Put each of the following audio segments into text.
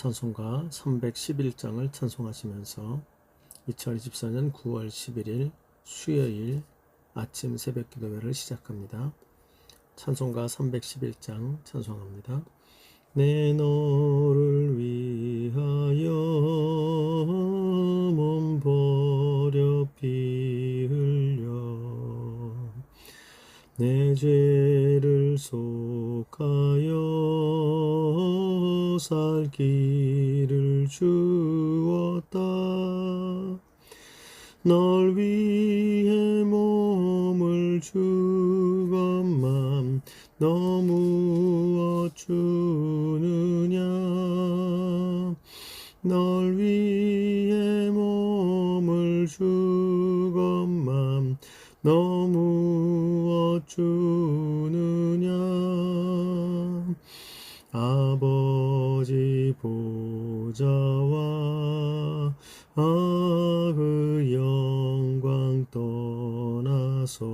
찬송가 311장을 찬송하시면서 2024년 9월 11일 수요일 아침 새벽 기도회를 시작합니다. 찬송가 311장 찬송합니다. 내 너를 위하여 몸 버려 피 흘려 내 죄를 속하여 살 길을 주었다. 널 위해 몸을 주건만 너무 어쭈느냐. 널 위해 몸을 주건만 너무 어쭈느냐. 아버지 보좌와 그 영광 떠나서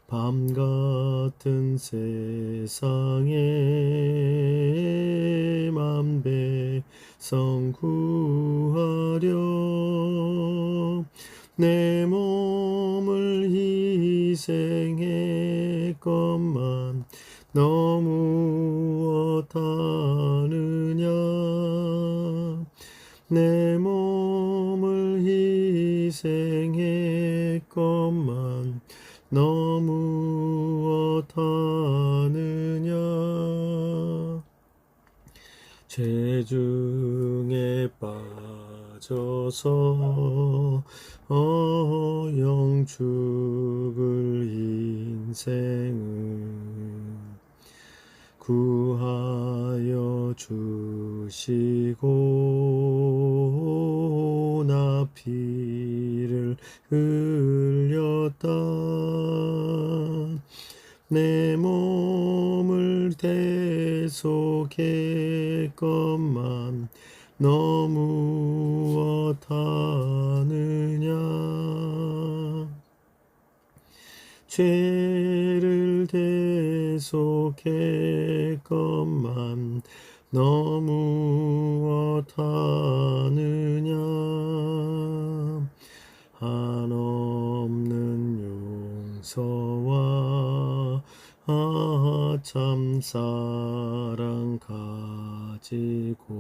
밤같은 세상에 만 백성 구하려 내 몸을 희생했건만 너무 어떠느냐. 내 몸을 희생했건만 너무 어떠느냐. 죄 중에 빠져서 영죽을 인생은 구하여 주시고 나 피를 흘렸다. 내 몸을 대속했건만 너무 어떠느냐. 죄를 대속했건만 너무 어떠느냐. 한없는 용서와 참 사랑 가지고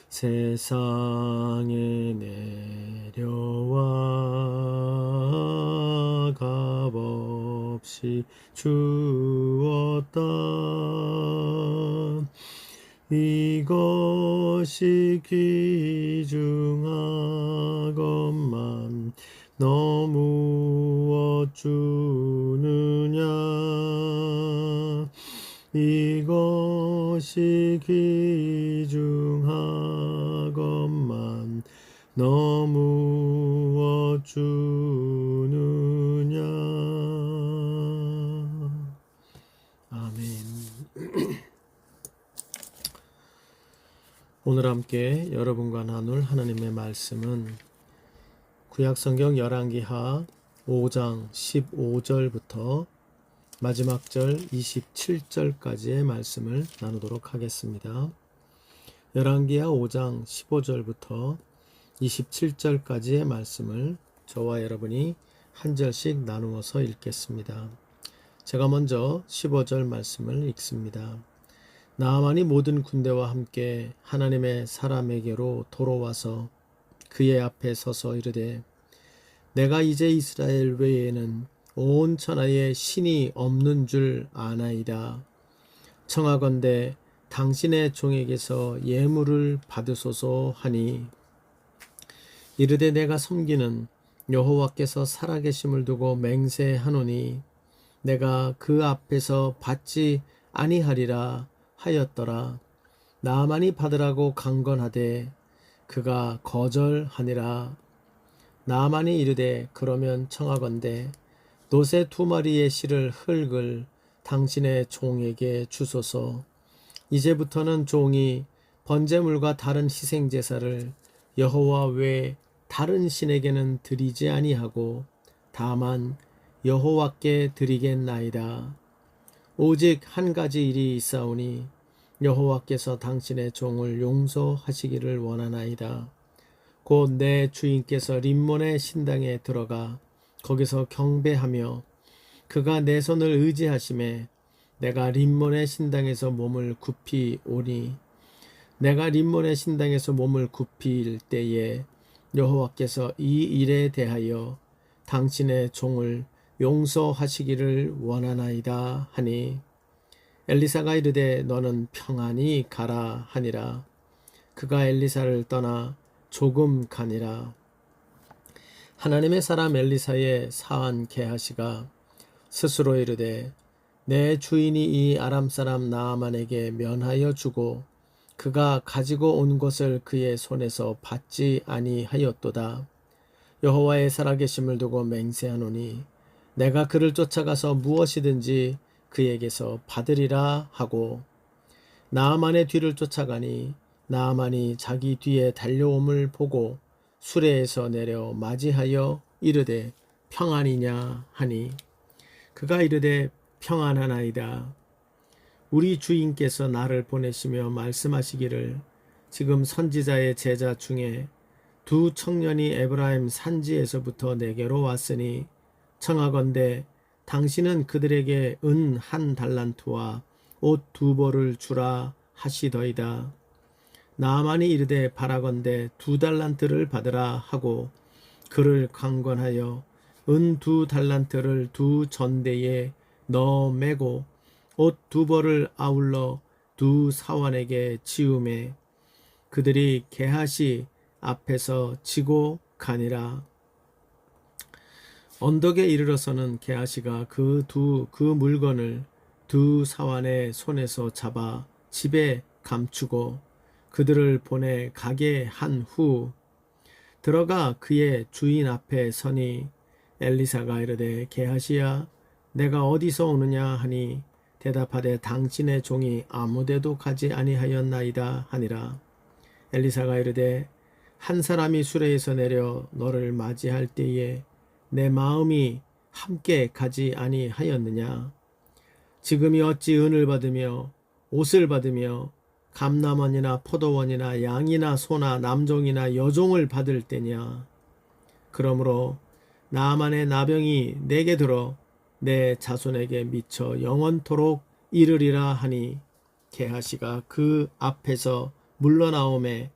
세상에 내려와 값없이 주었다. 이것이 귀중하건만 너무 어쭈느냐. 이것이 귀중하건만 너무 어쭈느냐. 아멘. 오늘 함께 여러분과 나눌 하나님의 말씀은 구약성경 열왕기하 5장 15절부터 마지막 절 27절까지의 말씀을 나누도록 하겠습니다. 열왕기하 5장 15절부터 27절까지의 말씀을 저와 여러분이 한 절씩 나누어서 읽겠습니다. 제가 먼저 15절 말씀을 읽습니다. 나아만이 모든 군대와 함께 하나님의 사람에게로 돌아와서 그의 앞에 서서 이르되 내가 이제 이스라엘 외에는 온 천하에 신이 없는 줄 아나이다. 청하건대 당신의 종에게서 예물을 받으소서 하니 이르되 내가 섬기는 여호와께서 살아계심을 두고 맹세하노니 내가 그 앞에서 받지 아니하리라 하였더라. 나아만이 받으라고 강건하되 그가 거절하니라. 나아만이 이르되 그러면 청하건대 노새 2마리의 실을 흙을 당신의 종에게 주소서. 이제부터는 종이 번제물과 다른 희생제사를 여호와 외 다른 신에게는 드리지 아니하고 다만 여호와께 드리겠나이다. 오직 한 가지 일이 있사오니 여호와께서 당신의 종을 용서하시기를 원하나이다. 곧 내 주인께서 림몬의 신당에 들어가 거기서 경배하며 그가 내 손을 의지하심에 내가 림몬의 신당에서 몸을 굽히 오니 내가 림몬의 신당에서 몸을 굽힐 때에 여호와께서 이 일에 대하여 당신의 종을 용서하시기를 원하나이다 하니 엘리사가 이르되 너는 평안히 가라 하니라. 그가 엘리사를 떠나 조금 가니라. 하나님의 사람 엘리사의 사한 게하시가 스스로 이르되 내 주인이 이 아람 사람 나아만에게 면하여 주고 그가 가지고 온 것을 그의 손에서 받지 아니하였도다. 여호와의 살아계심을 두고 맹세하노니 내가 그를 쫓아가서 무엇이든지 그에게서 받으리라 하고 나아만의 뒤를 쫓아가니 나아만이 자기 뒤에 달려옴을 보고 수레에서 내려 맞이하여 이르되 평안이냐 하니 그가 이르되 평안하나이다. 우리 주인께서 나를 보내시며 말씀하시기를 지금 선지자의 제자 중에 두 청년이 에브라임 산지에서부터 내게로 왔으니 청하건대 당신은 그들에게 은 1달란트와 옷 2벌을 주라 하시더이다. 나아만이 이르되 바라건대 2달란트를 받으라 하고 그를 강권하여 은 2달란트를 2전대에 넣어 매고 옷 2벌을 아울러 2사환에게 지우매 그들이 게하시 앞에서 지고 가니라. 언덕에 이르러서는 게하시가 그 물건을 2사환의 손에서 잡아 집에 감추고 그들을 보내 가게 한 후 들어가 그의 주인 앞에 서니 엘리사가 이르되 게하시야 내가 어디서 오느냐 하니 대답하되 당신의 종이 아무데도 가지 아니하였나이다 하니라. 엘리사가 이르되 한 사람이 수레에서 내려 너를 맞이할 때에 내 마음이 함께 가지 아니하였느냐. 지금이 어찌 은을 받으며 옷을 받으며 감남원이나 포도원이나 양이나 소나 남종이나 여종을 받을 때냐. 그러므로 나아만의 나병이 내게 들어 내 자손에게 미쳐 영원토록 이르리라 하니 게하시가 그 앞에서 물러나오매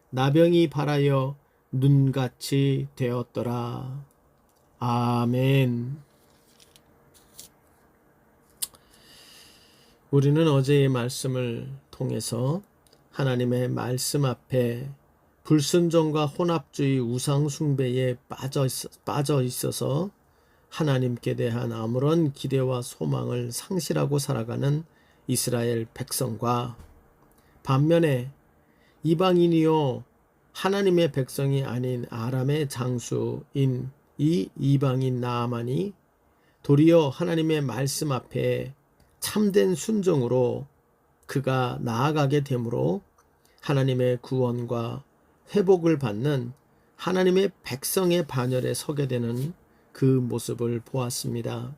나병이 발하여 눈같이 되었더라. 아멘. 우리는 어제의 말씀을 통해서 하나님의 말씀 앞에 불순종과 혼합주의 우상숭배에 빠져 있어서 하나님께 대한 아무런 기대와 소망을 상실하고 살아가는 이스라엘 백성과 반면에 이방인이요 하나님의 백성이 아닌 아람의 장수인 이 이방인 나아만이 도리어 하나님의 말씀 앞에 참된 순종으로 그가 나아가게 되므로 하나님의 구원과 회복을 받는 하나님의 백성의 반열에 서게 되는 그 모습을 보았습니다.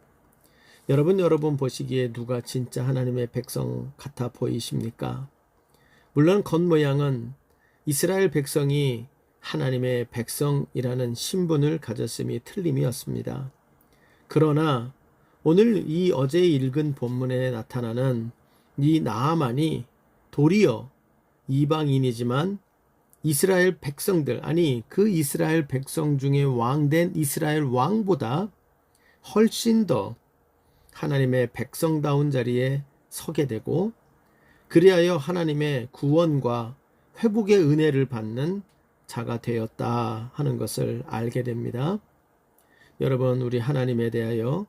여러분 보시기에 누가 진짜 하나님의 백성 같아 보이십니까? 물론 겉모양은 이스라엘 백성이 하나님의 백성이라는 신분을 가졌음이 틀림이 없습니다. 그러나 오늘 이 어제 읽은 본문에 나타나는 이 나아만이 도리어 이방인이지만 이스라엘 백성들, 아니 그 이스라엘 백성 중에 왕된 이스라엘 왕보다 훨씬 더 하나님의 백성다운 자리에 서게 되고 그리하여 하나님의 구원과 회복의 은혜를 받는 자가 되었다 하는 것을 알게 됩니다. 여러분, 우리 하나님에 대하여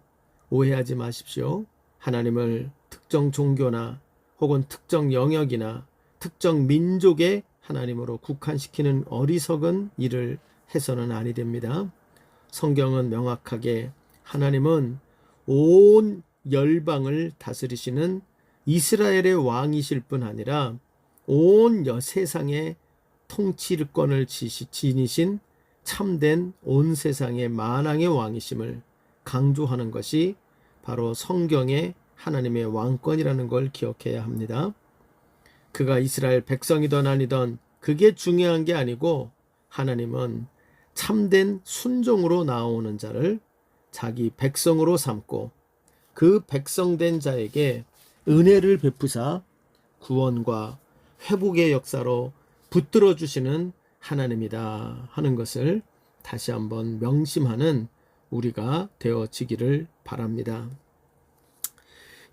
오해하지 마십시오. 하나님을 특정 종교나 혹은 특정 영역이나 특정 민족의 하나님으로 국한시키는 어리석은 일을 해서는 아니 됩니다. 성경은 명확하게 하나님은 온 열방을 다스리시는 이스라엘의 왕이실 뿐 아니라 온 세상의 통치권을 지니신 참된 온 세상의 만왕의 왕이심을 강조하는 것이 바로 성경의 하나님의 왕권이라는 걸 기억해야 합니다. 그가 이스라엘 백성이던 아니던 그게 중요한 게 아니고 하나님은 참된 순종으로 나오는 자를 자기 백성으로 삼고 그 백성된 자에게 은혜를 베푸사 구원과 회복의 역사로 붙들어 주시는 하나님이다 하는 것을 다시 한번 명심하는 우리가 되어지기를 바랍니다.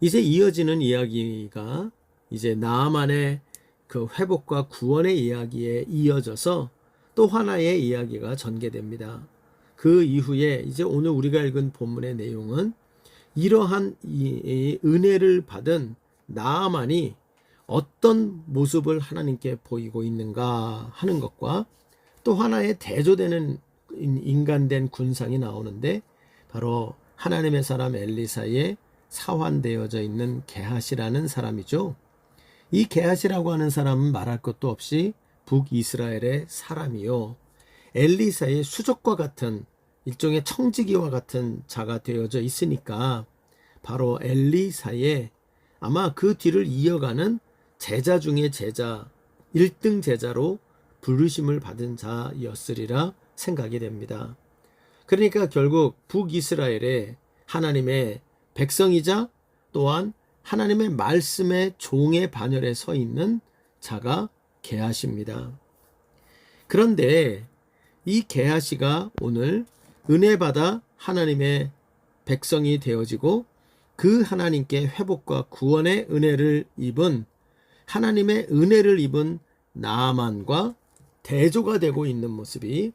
이제 이어지는 이야기가 이제 나아만의 그 회복과 구원의 이야기에 이어져서 또 하나의 이야기가 전개됩니다. 그 이후에 이제 오늘 우리가 읽은 본문의 내용은 이러한 이 은혜를 받은 나아만이 어떤 모습을 하나님께 보이고 있는가 하는 것과 또 하나의 대조되는 인간된 군상이 나오는데 바로 하나님의 사람 엘리사에 사환되어져 있는 게하시라는 사람이죠. 이 게하시라고 하는 사람은 말할 것도 없이 북이스라엘의 사람이요, 엘리사의 수족과 같은 일종의 청지기와 같은 자가 되어져 있으니까 바로 엘리사의 아마 그 뒤를 이어가는 제자 중에 제자 1등 제자로 부르심을 받은 자였으리라 생각이 됩니다. 그러니까 결국 북이스라엘의 하나님의 백성이자 또한 하나님의 말씀의 종의 반열에 서 있는 자가 게하시입니다. 그런데 이 게하시가 오늘 은혜 받아 하나님의 백성이 되어지고 그 하나님께 회복과 구원의 은혜를 입은 하나님의 은혜를 입은 나아만과 대조가 되고 있는 모습이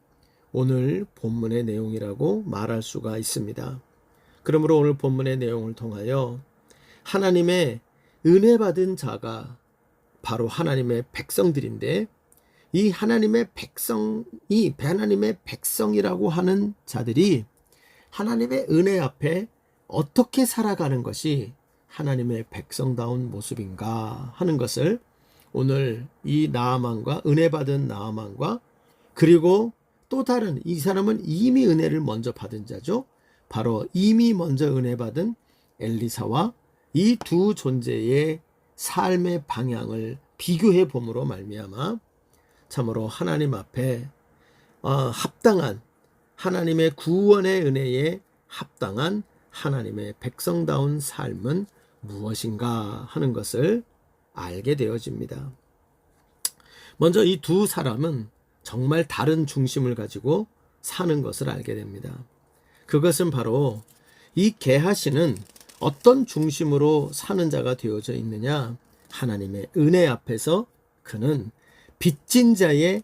오늘 본문의 내용이라고 말할 수가 있습니다. 그러므로 오늘 본문의 내용을 통하여 하나님의 은혜 받은 자가 바로 하나님의 백성들인데 이 하나님의 백성이라고 하는 자들이 하나님의 은혜 앞에 어떻게 살아가는 것이 하나님의 백성다운 모습인가 하는 것을 오늘 이 나아만과 은혜 받은 나아만과 그리고 또 다른 이 사람은 이미 은혜를 먼저 받은 자죠. 바로 이미 먼저 은혜 받은 엘리사와 이 두 존재의 삶의 방향을 비교해 봄으로 말미암아 참으로 하나님 앞에 합당한 하나님의 구원의 은혜에 합당한 하나님의 백성다운 삶은 무엇인가 하는 것을 알게 되어집니다. 먼저 이 두 사람은 정말 다른 중심을 가지고 사는 것을 알게 됩니다. 그것은 바로 이 게하시는 어떤 중심으로 사는 자가 되어져 있느냐, 하나님의 은혜 앞에서 그는 빚진 자의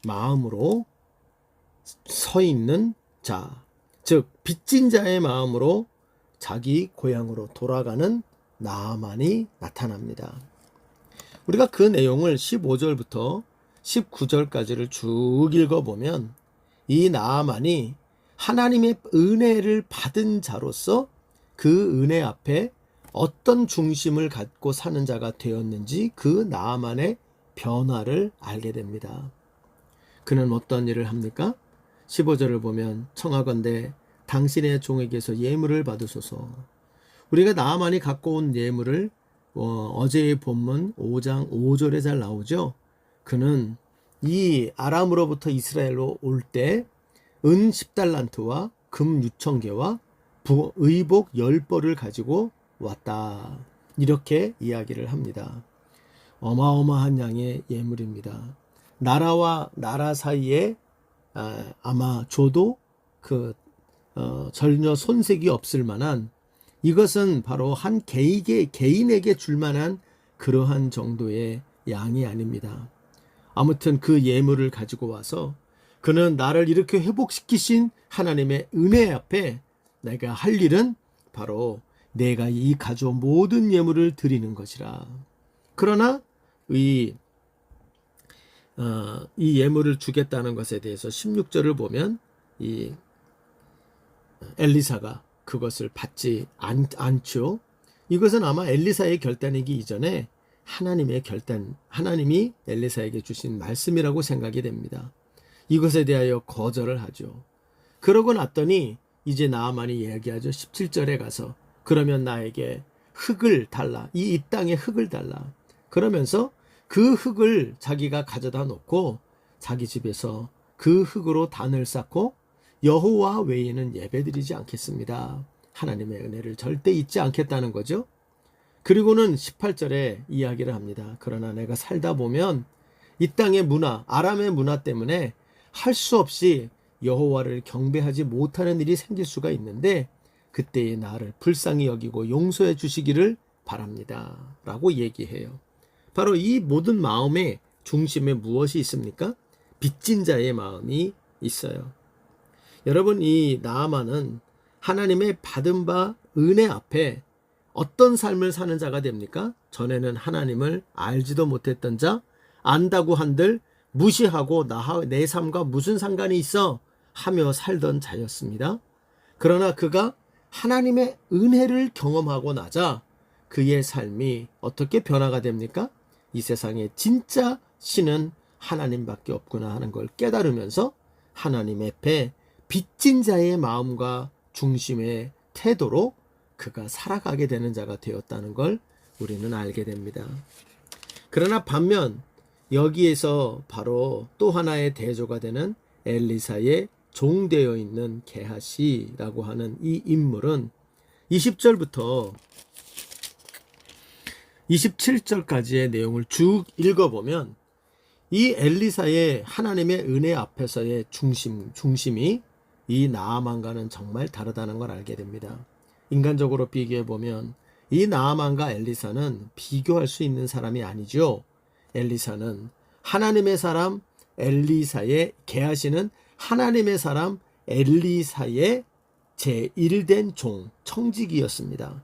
마음으로 서 있는 자, 즉 빚진 자의 마음으로 자기 고향으로 돌아가는 나아만이 나타납니다. 우리가 그 내용을 15절부터 19절까지를 쭉 읽어보면 이 나아만이 하나님의 은혜를 받은 자로서 그 은혜 앞에 어떤 중심을 갖고 사는 자가 되었는지 그 나아만의 변화를 알게 됩니다. 그는 어떤 일을 합니까? 15절을 보면 청하건대 당신의 종에게서 예물을 받으소서. 우리가 나아만이 갖고 온 예물을 어제의 본문 5장 5절에 잘 나오죠. 그는 이 아람으로부터 이스라엘로 올 때 은 10달란트와 금 6,000개와 의복 10벌을 가지고 왔다. 이렇게 이야기를 합니다. 어마어마한 양의 예물입니다. 나라와 나라 사이에 아마 줘도 전혀 손색이 없을 만한, 이것은 바로 한 개인에게 줄 만한 그러한 정도의 양이 아닙니다. 아무튼 그 예물을 가지고 와서 그는 나를 이렇게 회복시키신 하나님의 은혜 앞에 내가 할 일은 바로 내가 이 가져온 모든 예물을 드리는 것이라. 그러나 이 예물을 주겠다는 것에 대해서 16절을 보면 이 엘리사가 그것을 받지 않죠. 이것은 아마 엘리사의 결단이기 이전에 하나님이 엘리사에게 주신 말씀이라고 생각이 됩니다. 이것에 대하여 거절을 하죠. 그러고 났더니 이제 나아만이 이야기하죠. 17절에 가서 그러면 나에게 흙을 달라. 이 땅에 흙을 달라. 그러면서 그 흙을 자기가 가져다 놓고 자기 집에서 그 흙으로 단을 쌓고 여호와 외에는 예배드리지 않겠습니다. 하나님의 은혜를 절대 잊지 않겠다는 거죠. 그리고는 18절에 이야기를 합니다. 그러나 내가 살다 보면 이 땅의 문화, 아람의 문화 때문에 할 수 없이 여호와를 경배하지 못하는 일이 생길 수가 있는데 그때의 나를 불쌍히 여기고 용서해 주시기를 바랍니다. 라고 얘기해요. 바로 이 모든 마음의 중심에 무엇이 있습니까? 빚진 자의 마음이 있어요. 여러분, 이 나아만은 하나님의 받은 바 은혜 앞에 어떤 삶을 사는 자가 됩니까? 전에는 하나님을 알지도 못했던 자, 안다고 한들 무시하고 내 삶과 무슨 상관이 있어 하며 살던 자였습니다. 그러나 그가 하나님의 은혜를 경험하고 나자 그의 삶이 어떻게 변화가 됩니까? 이 세상에 진짜 신은 하나님밖에 없구나 하는 걸 깨달으면서 하나님 앞에 빚진 자의 마음과 중심의 태도로 그가 살아가게 되는 자가 되었다는 걸 우리는 알게 됩니다. 그러나 반면 여기에서 바로 또 하나의 대조가 되는 엘리사의 종되어 있는 게하시라고 하는 이 인물은 20절부터 27절까지의 내용을 쭉 읽어보면 이 엘리사의 하나님의 은혜 앞에서의 중심이 이 나아만과는 정말 다르다는 걸 알게 됩니다. 인간적으로 비교해보면 이 나아만과 엘리사는 비교할 수 있는 사람이 아니죠. 엘리사는 하나님의 사람 엘리사의 게하시는 하나님의 사람 엘리사의 제1된 종, 청지기였습니다.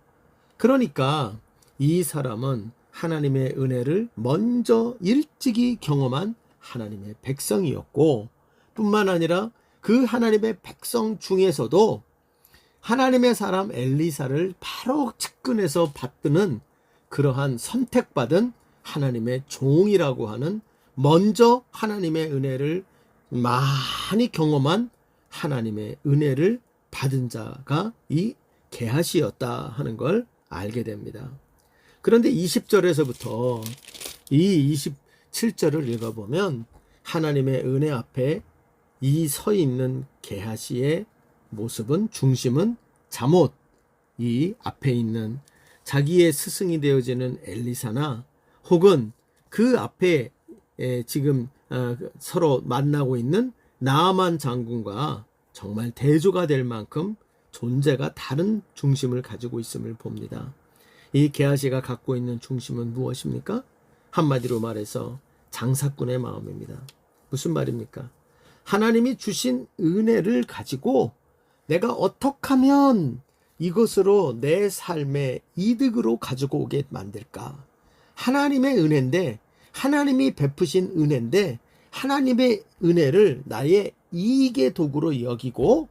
그러니까 이 사람은 하나님의 은혜를 먼저 일찍이 경험한 하나님의 백성이었고 뿐만 아니라 그 하나님의 백성 중에서도 하나님의 사람 엘리사를 바로 측근에서 받드는 그러한 선택받은 하나님의 종이라고 하는 먼저 하나님의 은혜를 많이 경험한 하나님의 은혜를 받은 자가 이 게하시였다 하는 걸 알게 됩니다. 그런데 20절에서부터 이 27절을 읽어보면 하나님의 은혜 앞에 이 서 있는 게하시의 모습은 중심은 잠옷, 이 앞에 있는 자기의 스승이 되어지는 엘리사나 혹은 그 앞에 지금 서로 만나고 있는 나아만 장군과 정말 대조가 될 만큼 존재가 다른 중심을 가지고 있음을 봅니다. 이 게하시가 갖고 있는 중심은 무엇입니까? 한마디로 말해서 장사꾼의 마음입니다. 무슨 말입니까? 하나님이 주신 은혜를 가지고 내가 어떻게 하면 이것으로 내 삶의 이득으로 가지고 오게 만들까? 하나님의 은혜인데, 하나님이 베푸신 은혜인데 하나님의 은혜를 나의 이익의 도구로 여기고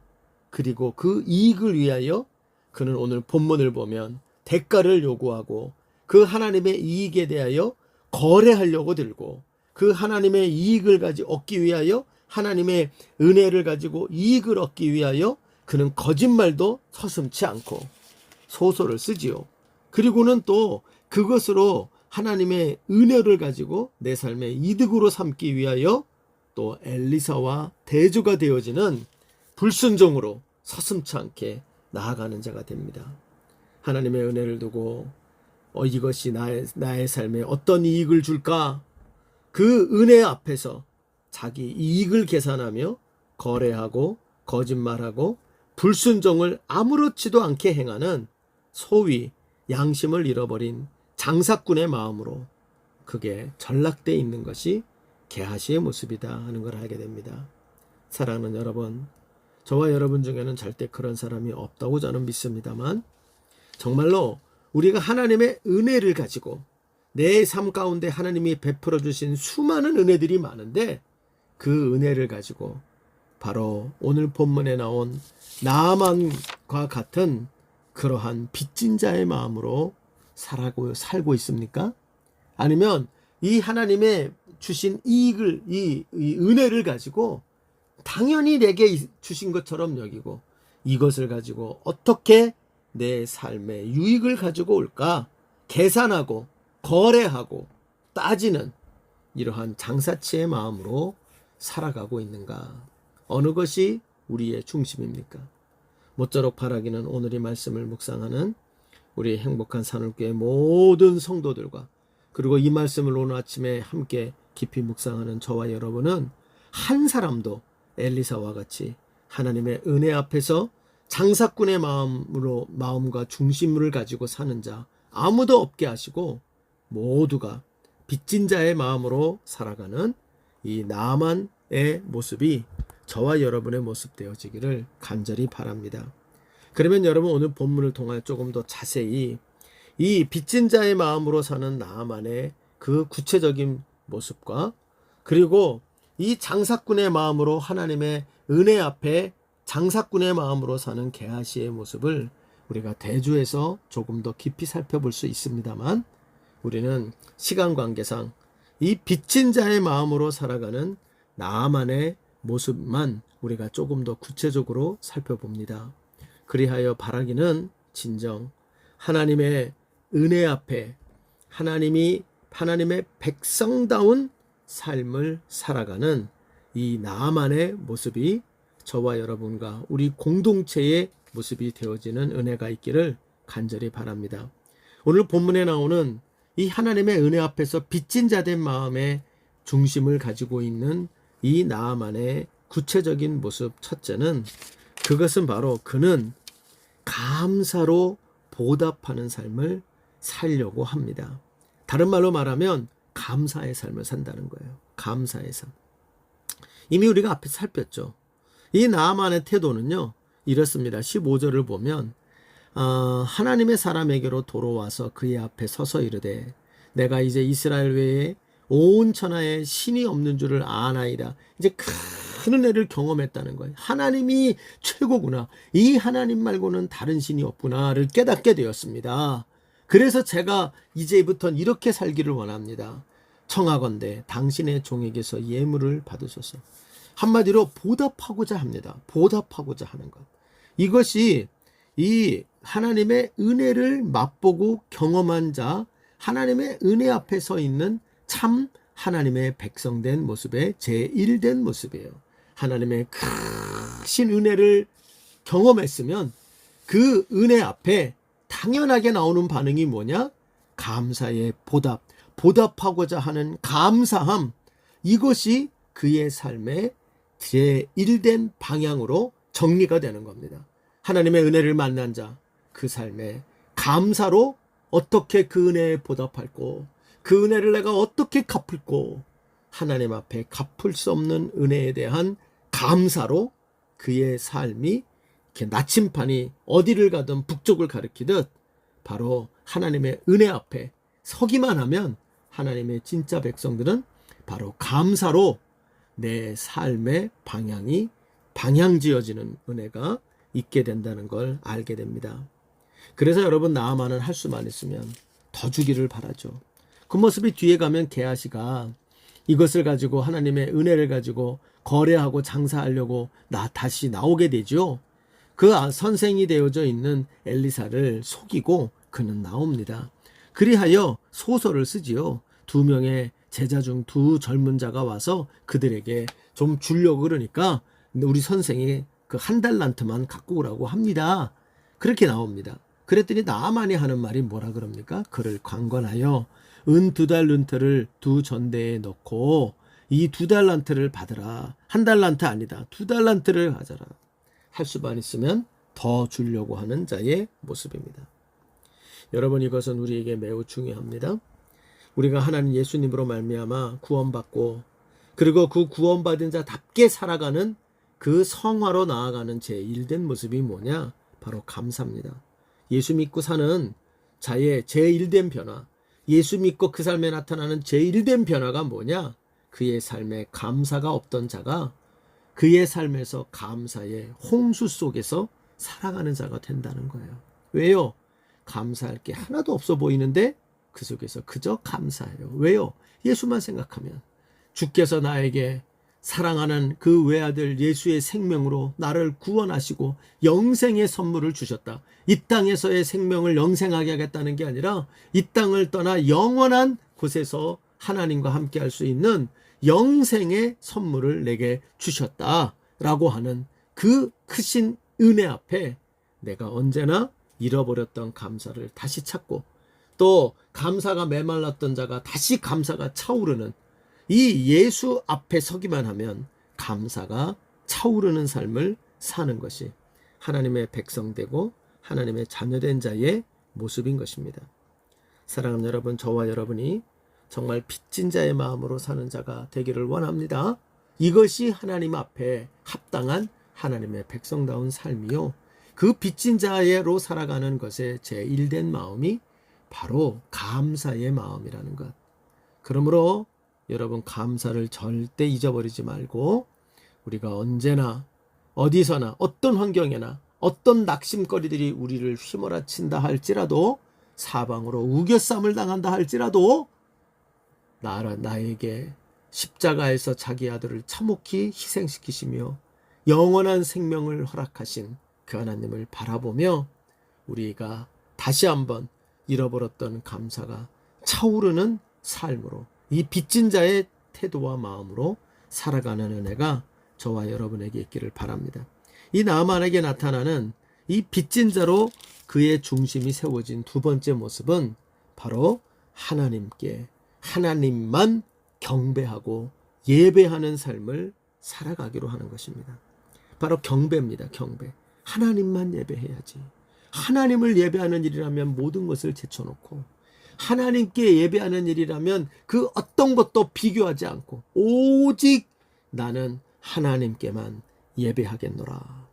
그리고 그 이익을 위하여 그는 오늘 본문을 보면 대가를 요구하고 그 하나님의 이익에 대하여 거래하려고 들고 그 하나님의 이익을 얻기 위하여 하나님의 은혜를 가지고 이익을 얻기 위하여 그는 거짓말도 서슴지 않고 소설을 쓰지요. 그리고는 또 그것으로 하나님의 은혜를 가지고 내 삶의 이득으로 삼기 위하여 또 엘리사와 대조가 되어지는 불순종으로 서슴지 않게 나아가는 자가 됩니다. 하나님의 은혜를 두고 이것이 나의 삶에 어떤 이익을 줄까? 그 은혜 앞에서 자기 이익을 계산하며 거래하고 거짓말하고 불순종을 아무렇지도 않게 행하는 소위 양심을 잃어버린 장사꾼의 마음으로 그게 전락되어 있는 것이 게하시의 모습이다 하는 걸 알게 됩니다. 사랑하는 여러분, 저와 여러분 중에는 절대 그런 사람이 없다고 저는 믿습니다만 정말로 우리가 하나님의 은혜를 가지고 내 삶 가운데 하나님이 베풀어 주신 수많은 은혜들이 많은데 그 은혜를 가지고 바로 오늘 본문에 나온 나아만과 같은 그러한 빚진 자의 마음으로 살고 있습니까? 아니면 이 하나님의 주신 이익을 이 은혜를 가지고 당연히 내게 주신 것처럼 여기고 이것을 가지고 어떻게 내 삶의 유익을 가지고 올까 계산하고 거래하고 따지는 이러한 장사치의 마음으로 살아가고 있는가? 어느 것이 우리의 중심입니까? 모쪼록 바라기는 오늘 이 말씀을 묵상하는 우리 행복한 산울교회 모든 성도들과 그리고 이 말씀을 오늘 아침에 함께 깊이 묵상하는 저와 여러분은 한 사람도 엘리사와 같이 하나님의 은혜 앞에서 장사꾼의 마음과 중심을 가지고 사는 자 아무도 없게 하시고 모두가 빚진 자의 마음으로 살아가는 이 나아만의 모습이 저와 여러분의 모습 되어지기를 간절히 바랍니다. 그러면 여러분 오늘 본문을 통해 조금 더 자세히 이 빚진 자의 마음으로 사는 나아만의 그 구체적인 모습과 그리고 이 장사꾼의 마음으로 하나님의 은혜 앞에 장사꾼의 마음으로 사는 게하시의 모습을 우리가 대조해서 조금 더 깊이 살펴볼 수 있습니다만 우리는 시간 관계상 이 빚진 자의 마음으로 살아가는 나아만의 모습만 우리가 조금 더 구체적으로 살펴봅니다. 그리하여 바라기는 진정 하나님의 은혜 앞에 하나님의 백성다운 삶을 살아가는 이 나아만의 모습이 저와 여러분과 우리 공동체의 모습이 되어지는 은혜가 있기를 간절히 바랍니다. 오늘 본문에 나오는 이 하나님의 은혜 앞에서 빚진 자된 마음의 중심을 가지고 있는 이 나아만의 구체적인 모습 첫째는 그것은 바로 그는 감사로 보답하는 삶을 살려고 합니다. 다른 말로 말하면 감사의 삶을 산다는 거예요. 감사의 삶. 이미 우리가 앞에서 살폈죠. 이 나아만의 태도는요 이렇습니다. 15절을 보면 하나님의 사람에게로 돌아와서 그의 앞에 서서 이르되 내가 이제 이스라엘 외에 온 천하에 신이 없는 줄을 아나이다. 이제 큰 은혜를 경험했다는 거예요. 하나님이 최고구나. 이 하나님 말고는 다른 신이 없구나를 깨닫게 되었습니다. 그래서 제가 이제부터는 이렇게 살기를 원합니다. 청하건대 당신의 종에게서 예물을 받으소서. 한마디로 보답하고자 합니다. 보답하고자 하는 것. 이것이 이 하나님의 은혜를 맛보고 경험한 자, 하나님의 은혜 앞에 서 있는 참 하나님의 백성된 모습의 제1된 모습이에요. 하나님의 크신 은혜를 경험했으면 그 은혜 앞에 당연하게 나오는 반응이 뭐냐? 감사의 보답, 보답하고자 하는 감사함. 이것이 그의 삶의 제1된 방향으로 정리가 되는 겁니다. 하나님의 은혜를 만난 자, 그 삶에 감사로 어떻게 그 은혜에 보답할고 그 은혜를 내가 어떻게 갚을고 하나님 앞에 갚을 수 없는 은혜에 대한 감사로 그의 삶이 이렇게 나침판이 어디를 가든 북쪽을 가리키듯 바로 하나님의 은혜 앞에 서기만 하면 하나님의 진짜 백성들은 바로 감사로 내 삶의 방향지어지는 은혜가 있게 된다는 걸 알게 됩니다. 그래서 여러분 나아만은 할 수만 있으면 더 주기를 바라죠. 그 모습이 뒤에 가면 게하시가 이것을 가지고 하나님의 은혜를 가지고 거래하고 장사하려고 다시 나오게 되죠. 그 선생이 되어져 있는 엘리사를 속이고 그는 나옵니다. 그리하여 소설을 쓰지요. 2명의 제자 중 2 젊은 자가 와서 그들에게 좀 주려고 그러니까 우리 선생이 그 1달란트만 갖고 오라고 합니다. 그렇게 나옵니다. 그랬더니 나아만이 하는 말이 뭐라 그럽니까? 그를 강권하여 은 2달란트를 2 전대에 넣고 이 2달란트를 받으라. 1달란트 아니다. 2달란트를 가져라. 할 수만 있으면 더 주려고 하는 자의 모습입니다. 여러분 이것은 우리에게 매우 중요합니다. 우리가 하나님 예수님으로 말미암아 구원받고 그리고 그 구원받은 자답게 살아가는 그 성화로 나아가는 제1된 모습이 뭐냐? 바로 감사입니다. 예수 믿고 사는 자의 제1된 변화, 예수 믿고 그 삶에 나타나는 제1된 변화가 뭐냐? 그의 삶에 감사가 없던 자가 그의 삶에서 감사의 홍수 속에서 살아가는 자가 된다는 거예요. 왜요? 감사할 게 하나도 없어 보이는데 그 속에서 그저 감사해요. 왜요? 예수만 생각하면 주께서 나에게 사랑하는 그 외아들 예수의 생명으로 나를 구원하시고 영생의 선물을 주셨다. 이 땅에서의 생명을 영생하게 하겠다는 게 아니라 이 땅을 떠나 영원한 곳에서 하나님과 함께 할 수 있는 영생의 선물을 내게 주셨다라고 하는 그 크신 은혜 앞에 내가 언제나 잃어버렸던 감사를 다시 찾고, 또 감사가 메말랐던 자가 다시 감사가 차오르는 이 예수 앞에 서기만 하면 감사가 차오르는 삶을 사는 것이 하나님의 백성되고 하나님의 자녀된 자의 모습인 것입니다. 사랑하는 여러분, 저와 여러분이 정말 빚진 자의 마음으로 사는 자가 되기를 원합니다. 이것이 하나님 앞에 합당한 하나님의 백성다운 삶이요, 그 빚진 자로 살아가는 것에 제1된 마음이 바로 감사의 마음이라는 것. 그러므로 여러분, 감사를 절대 잊어버리지 말고 우리가 언제나 어디서나 어떤 환경에나 어떤 낙심거리들이 우리를 휘몰아친다 할지라도, 사방으로 우겨쌈을 당한다 할지라도 나에게 십자가에서 자기 아들을 참혹히 희생시키시며 영원한 생명을 허락하신 그 하나님을 바라보며 우리가 다시 한번 잃어버렸던 감사가 차오르는 삶으로, 이 빚진 자의 태도와 마음으로 살아가는 은혜가 저와 여러분에게 있기를 바랍니다. 이 나아만에게 나타나는 이 빚진 자로 그의 중심이 세워진 두 번째 모습은 바로 하나님께, 하나님만 경배하고 예배하는 삶을 살아가기로 하는 것입니다. 바로 경배입니다. 경배. 하나님만 예배해야지. 하나님을 예배하는 일이라면 모든 것을 제쳐놓고, 하나님께 예배하는 일이라면 그 어떤 것도 비교하지 않고 오직 나는 하나님께만 예배하겠노라.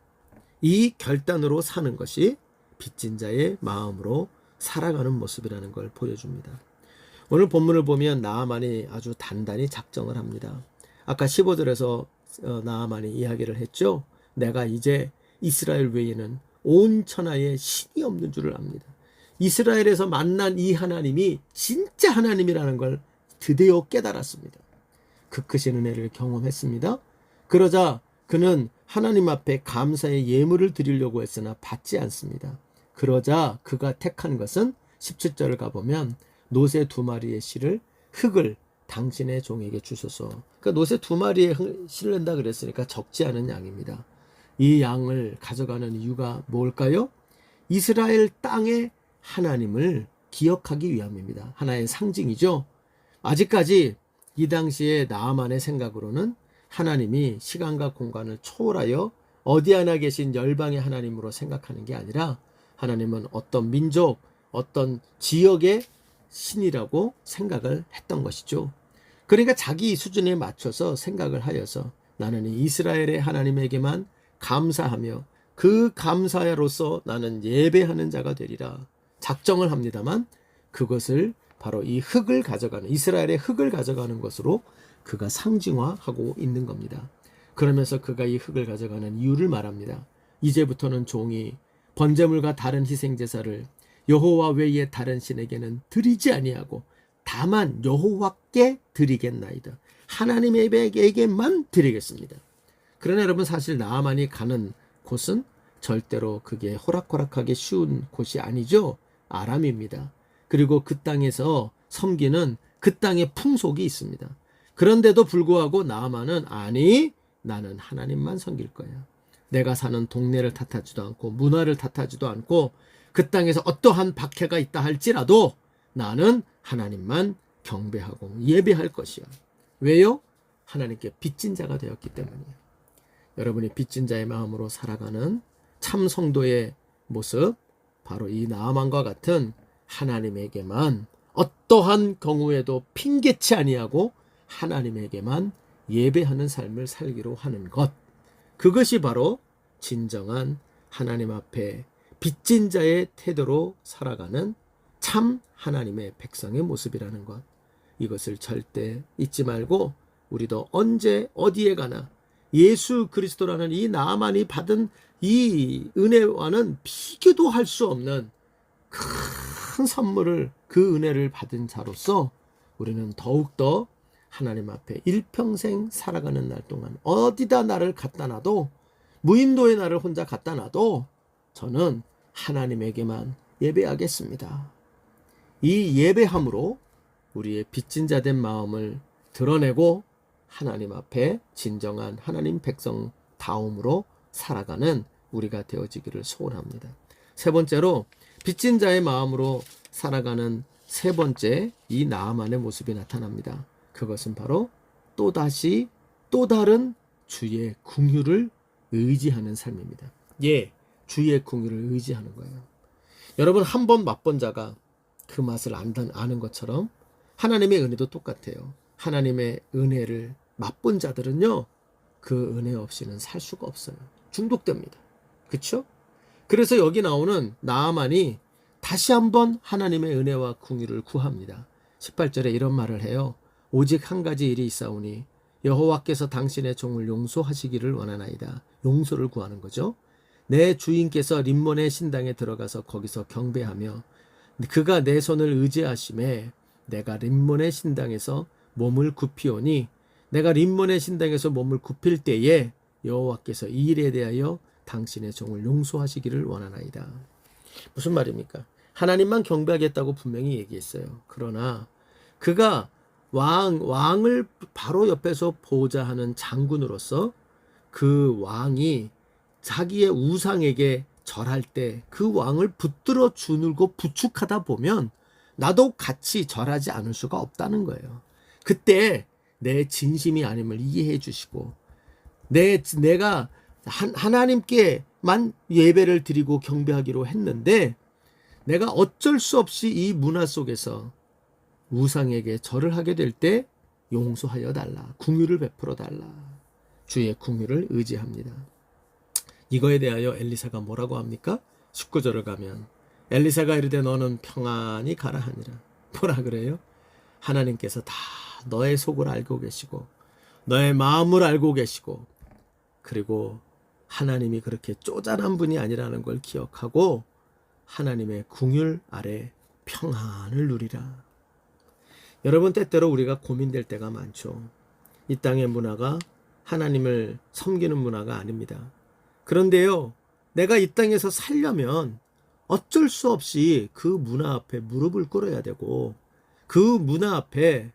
이 결단으로 사는 것이 빚진 자의 마음으로 살아가는 모습이라는 걸 보여줍니다. 오늘 본문을 보면 나아만이 아주 단단히 작정을 합니다. 아까 15절에서 나아만이 이야기를 했죠. 내가 이제 이스라엘 외에는 온 천하에 신이 없는 줄을 압니다. 이스라엘에서 만난 이 하나님이 진짜 하나님이라는 걸 드디어 깨달았습니다. 그 크신 은혜를 경험했습니다. 그러자 그는 하나님 앞에 감사의 예물을 드리려고 했으나 받지 않습니다. 그러자 그가 택한 것은 17절을 가보면 노새 2마리의 실을 흙을 당신의 종에게 주소서. 그러니까 노새 2마리에 실른다 그랬으니까 적지 않은 양입니다. 이 양을 가져가는 이유가 뭘까요? 이스라엘 땅의 하나님을 기억하기 위함입니다. 하나의 상징이죠. 아직까지 이 당시에 나아만의 생각으로는 하나님이 시간과 공간을 초월하여 어디 하나 계신 열방의 하나님으로 생각하는 게 아니라 하나님은 어떤 민족, 어떤 지역의 신이라고 생각을 했던 것이죠. 그러니까 자기 수준에 맞춰서 생각을 하여서 나는 이 이스라엘의 하나님에게만 감사하며 그 감사로서 나는 예배하는 자가 되리라 작정을 합니다만, 그것을 바로 이 흙을 가져가는, 이스라엘의 흙을 가져가는 것으로 그가 상징화하고 있는 겁니다. 그러면서 그가 이 흙을 가져가는 이유를 말합니다. 이제부터는 종이 번제물과 다른 희생제사를 여호와 외에 다른 신에게는 드리지 아니하고 다만 여호와께 드리겠나이다. 하나님에게만 드리겠습니다. 그러나 여러분, 사실 나아만이 가는 곳은 절대로 그게 호락호락하게 쉬운 곳이 아니죠. 아람입니다. 그리고 그 땅에서 섬기는 그 땅의 풍속이 있습니다. 그런데도 불구하고 나아만은 아니, 나는 하나님만 섬길 거야. 내가 사는 동네를 탓하지도 않고 문화를 탓하지도 않고 그 땅에서 어떠한 박해가 있다 할지라도 나는 하나님만 경배하고 예배할 것이야. 왜요? 하나님께 빚진 자가 되었기 때문이에요. 여러분이 빚진 자의 마음으로 살아가는 참 성도의 모습, 바로 이 나아만과 같은 하나님에게만 어떠한 경우에도 핑계치 아니하고 하나님에게만 예배하는 삶을 살기로 하는 것, 그것이 바로 진정한 하나님 앞에 빚진 자의 태도로 살아가는 참 하나님의 백성의 모습이라는 것, 이것을 절대 잊지 말고 우리도 언제 어디에 가나 예수 그리스도라는 이 나아만이 받은 이 은혜와는 비교도 할 수 없는 큰 선물을, 그 은혜를 받은 자로서 우리는 더욱더 하나님 앞에 일평생 살아가는 날 동안 어디다 나를 갖다 놔도, 무인도에 나를 혼자 갖다 놔도 저는 하나님에게만 예배하겠습니다. 이 예배함으로 우리의 빚진 자 된 마음을 드러내고 하나님 앞에 진정한 하나님 백성다움으로 살아가는 우리가 되어지기를 소원합니다. 세 번째로 빚진 자의 마음으로 살아가는 세 번째 이 나아만의 모습이 나타납니다. 그것은 바로 또다시 또 다른 주의 긍휼을 의지하는 삶입니다. 예, 주의 긍휼을 의지하는 거예요. 여러분, 한 번 맛본 자가 그 맛을 아는 것처럼 하나님의 은혜도 똑같아요. 하나님의 은혜를 맛본 자들은요, 그 은혜 없이는 살 수가 없어요. 중독됩니다. 그렇죠? 그래서 여기 나오는 나아만이 다시 한번 하나님의 은혜와 긍휼을 구합니다. 18절에 이런 말을 해요. 오직 한 가지 일이 있사오니 여호와께서 당신의 종을 용서하시기를 원하나이다. 용서를 구하는 거죠. 내 주인께서 림몬의 신당에 들어가서 거기서 경배하며 그가 내 손을 의지하심에 내가 림몬의 신당에서 몸을 굽히오니 내가 림몬의 신당에서 몸을 굽힐 때에 여호와께서 이 일에 대하여 당신의 종을 용서하시기를 원하나이다. 무슨 말입니까? 하나님만 경배하겠다고 분명히 얘기했어요. 그러나 그가 왕을 바로 옆에서 보호자하는 장군으로서 그 왕이 자기의 우상에게 절할 때 그 왕을 붙들어 주늘고 부축하다 보면 나도 같이 절하지 않을 수가 없다는 거예요. 그때 내 진심이 아님을 이해해 주시고 내가 하나님께만 예배를 드리고 경배하기로 했는데 내가 어쩔 수 없이 이 문화 속에서 우상에게 절을 하게 될 때 용서하여 달라. 긍휼을 베풀어 달라. 주의 긍휼을 의지합니다. 이거에 대하여 엘리사가 뭐라고 합니까? 19절을 가면 엘리사가 이르되 너는 평안히 가라 하니라. 뭐라 그래요? 하나님께서 다 너의 속을 알고 계시고 너의 마음을 알고 계시고 그리고 하나님이 그렇게 쪼잔한 분이 아니라는 걸 기억하고 하나님의 긍휼 아래 평안을 누리라. 여러분, 때때로 우리가 고민될 때가 많죠. 이 땅의 문화가 하나님을 섬기는 문화가 아닙니다. 그런데요, 내가 이 땅에서 살려면 어쩔 수 없이 그 문화 앞에 무릎을 꿇어야 되고 그 문화 앞에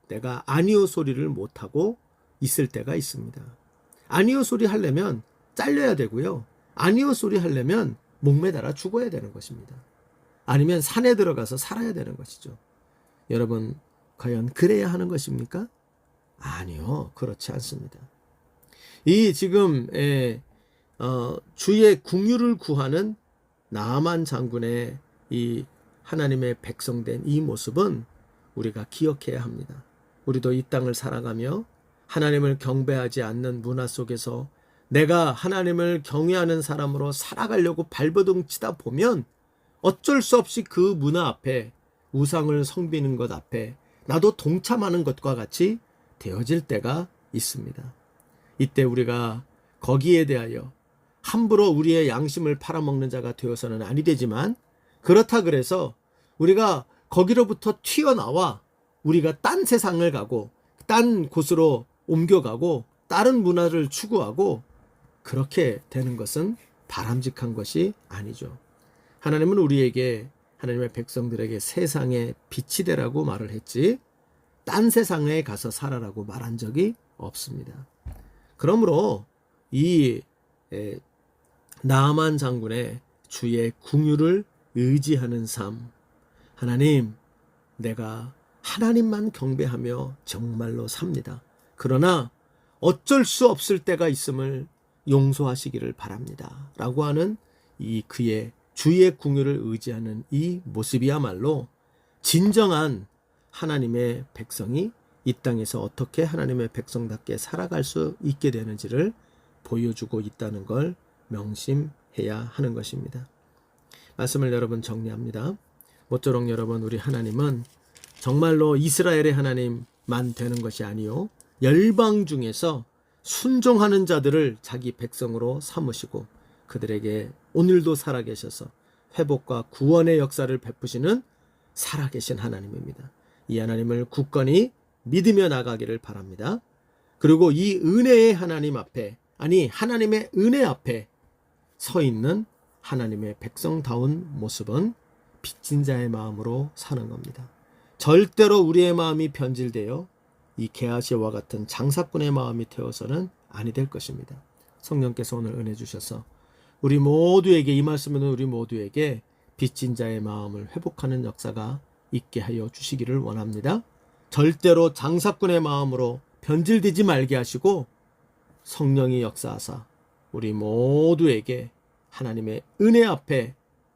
내가 아니요 소리를 못하고 있을 때가 있습니다. 아니요 소리 하려면 잘려야 되고요. 아니요 소리 하려면 목매달아 죽어야 되는 것입니다. 아니면 산에 들어가서 살아야 되는 것이죠. 여러분, 과연 그래야 하는 것입니까? 아니요, 그렇지 않습니다. 이 지금 주의 긍휼을 구하는 나아만 장군의 이 하나님의 백성된 이 모습은 우리가 기억해야 합니다. 우리도 이 땅을 살아가며 하나님을 경배하지 않는 문화 속에서 내가 하나님을 경외하는 사람으로 살아가려고 발버둥 치다 보면 어쩔 수 없이 그 문화 앞에 우상을 섬기는 것 앞에 나도 동참하는 것과 같이 되어질 때가 있습니다. 이때 우리가 거기에 대하여 함부로 우리의 양심을 팔아먹는 자가 되어서는 아니 되지만 그렇다 그래서 우리가 거기로부터 튀어나와 우리가 딴 세상을 가고 딴 곳으로 옮겨가고 다른 문화를 추구하고 그렇게 되는 것은 바람직한 것이 아니죠. 하나님은 우리에게 하나님의 백성들에게 세상의 빛이 되라고 말을 했지 딴 세상에 가서 살아라고 말한 적이 없습니다. 그러므로 이 나아만 장군의 주의 긍휼을 의지하는 삶, 하나님, 내가 하나님만 경배하며 정말로 삽니다. 그러나 어쩔 수 없을 때가 있음을 용서하시기를 바랍니다. 라고 하는 이 그의 주의 긍휼을 의지하는 이 모습이야말로 진정한 하나님의 백성이 이 땅에서 어떻게 하나님의 백성답게 살아갈 수 있게 되는지를 보여주고 있다는 걸 명심해야 하는 것입니다. 말씀을 여러분 정리합니다. 모쪼록 여러분, 우리 하나님은 정말로 이스라엘의 하나님만 되는 것이 아니요 열방 중에서 순종하는 자들을 자기 백성으로 삼으시고 그들에게 오늘도 살아계셔서 회복과 구원의 역사를 베푸시는 살아계신 하나님입니다. 이 하나님을 굳건히 믿으며 나가기를 바랍니다. 그리고 이 은혜의 하나님 앞에, 아니 하나님의 은혜 앞에 서 있는 하나님의 백성다운 모습은 빚진 자의 마음으로 사는 겁니다. 절대로 우리의 마음이 변질되어 이 게하시와 같은 장사꾼의 마음이 되어서는 아니 될 것입니다. 성령께서 오늘 은혜 주셔서 우리 모두에게, 이 말씀은 우리 모두에게 빚진 자의 마음을 회복하는 역사가 있게 하여 주시기를 원합니다. 절대로 장사꾼의 마음으로 변질되지 말게 하시고 성령이 역사하사 우리 모두에게 하나님의 은혜 앞에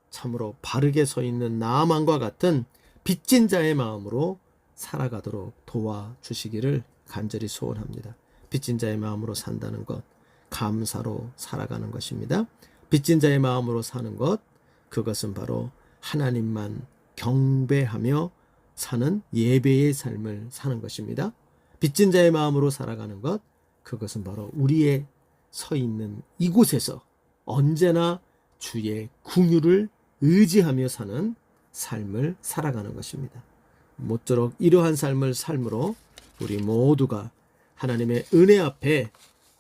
참으로 바르게 서 있는 나아만과 같은 빚진 자의 마음으로 살아가도록 도와주시기를 간절히 소원합니다. 빚진 자의 마음으로 산다는 것, 감사로 살아가는 것입니다. 빚진 자의 마음으로 사는 것, 그것은 바로 하나님만 경배하며 사는 예배의 삶을 사는 것입니다. 빚진 자의 마음으로 살아가는 것, 그것은 바로 우리의 서 있는 이곳에서 언제나 주의 긍휼을 의지하며 사는 삶을 살아가는 것입니다. 모쪼록 이러한 삶을 삶으로 우리 모두가 하나님의 은혜 앞에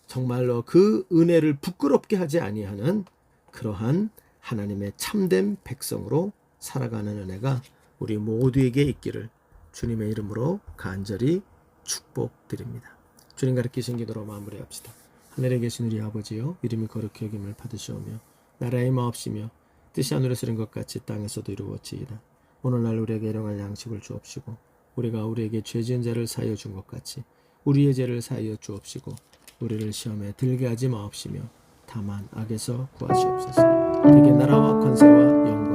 정말로 그 은혜를 부끄럽게 하지 아니하는 그러한 하나님의 참된 백성으로 살아가는 은혜가 우리 모두에게 있기를 주님의 이름으로 간절히 축복드립니다. 주님 가르치신 기도로 마무리합시다. 하늘에 계신 우리 아버지여, 이름이 거룩히 여김을 받으시오며 나라의 마옵시며 뜻이 하늘에서 이룬 것 같이 땅에서도 이루어지이다. 오늘날 우리에게 일용할 양식을 주옵시고 우리가 우리에게 죄 지은 자를 사하여 준 것 같이 우리의 죄를 사하여 주옵시고 우리를 시험에 들게 하지 마옵시며 다만 악에서 구하시옵소서. 되게 나라와 권세와 영광